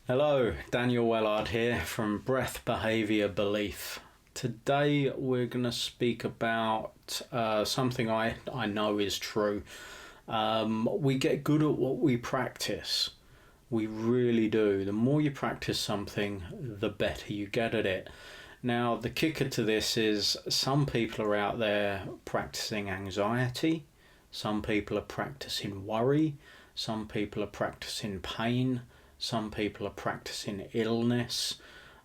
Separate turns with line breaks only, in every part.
Hello, Daniel Wellard here from Breath Behaviour Belief. Today we're going to speak about something I know is true. We get good at what we practice. We really do. The more you practice something, the better you get at it. Now, the kicker to this is some people are out there practicing anxiety. Some people are practicing worry. Some people are practicing pain. Some people are practicing illness.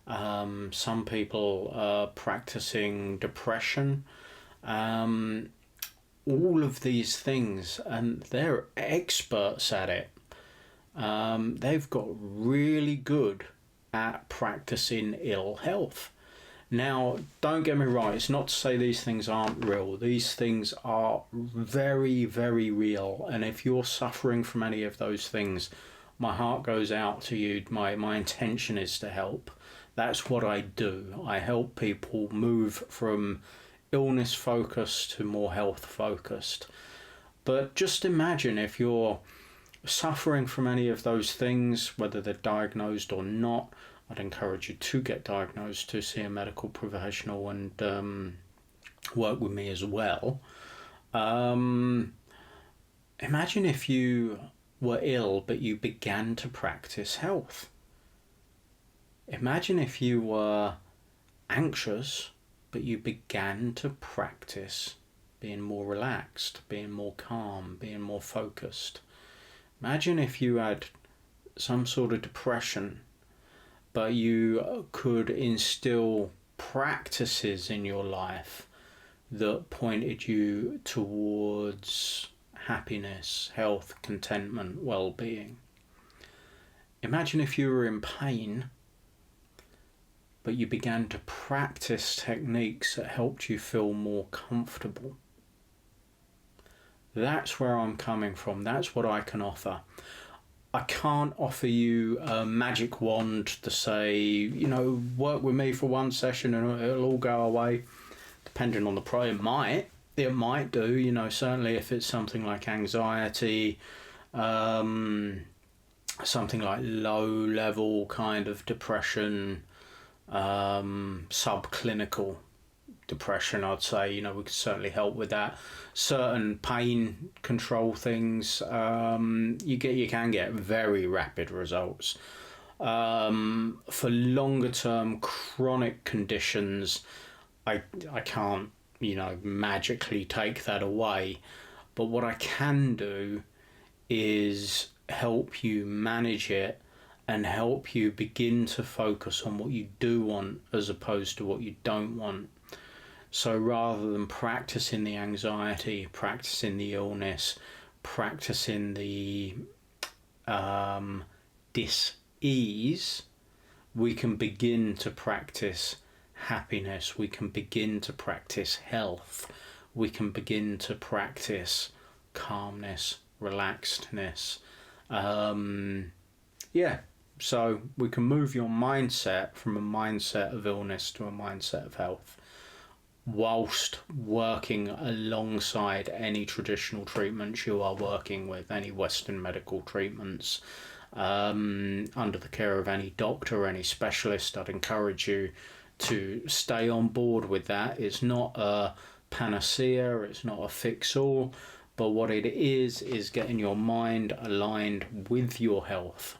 Some people are practicing depression. All of these things, and they're experts at it. They've got really good at practicing ill health. Now, don't get me wrong, it's not to say these things aren't real. These things are very, very real. And if you're suffering from any of those things, my heart goes out to you. My intention is to help. That's what I do. I help people move from illness focused to more health focused. But just imagine if you're suffering from any of those things, whether they're diagnosed or not. I'd encourage you to get diagnosed, to see a medical professional and work with me as well. Imagine if you were ill but you began to practice health. Imagine if you were anxious but you began to practice being more relaxed, being more calm, being more focused. Imagine if you had some sort of depression but you could instill practices in your life that pointed you towards happiness, health, contentment, well-being. Imagine if you were in pain, but you began to practice techniques that helped you feel more comfortable. That's where I'm coming from. That's what I can offer. I can't offer you a magic wand to say, work with me for one session and it'll all go away. Depending on the problem, it might do, certainly if it's something like anxiety, something like low level kind of depression, subclinical depression, I'd say, we could certainly help with that. Certain pain control things, you can get very rapid results. For longer term chronic conditions, I can't magically take that away, but what I can do is help you manage it and help you begin to focus on what you do want as opposed to what you don't want. So rather than practicing the anxiety, practicing the illness, practicing the dis-ease, we can begin to practice happiness, we can begin to practice health, we can begin to practice calmness, relaxedness. So we can move your mindset from a mindset of illness to a mindset of health, whilst working alongside any traditional treatments you are working with, any Western medical treatments, under the care of any doctor or any specialist. I'd encourage you to stay on board with that. It's not a panacea, it's not a fix-all, but what it is getting your mind aligned with your health,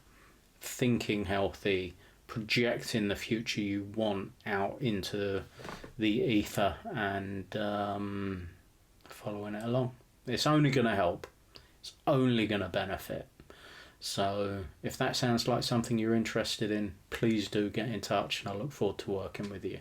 thinking healthy, projecting the future you want out into the ether and following it along. It's only going to help. It's only going to benefit. So if that sounds like something you're interested in, please do get in touch and I look forward to working with you.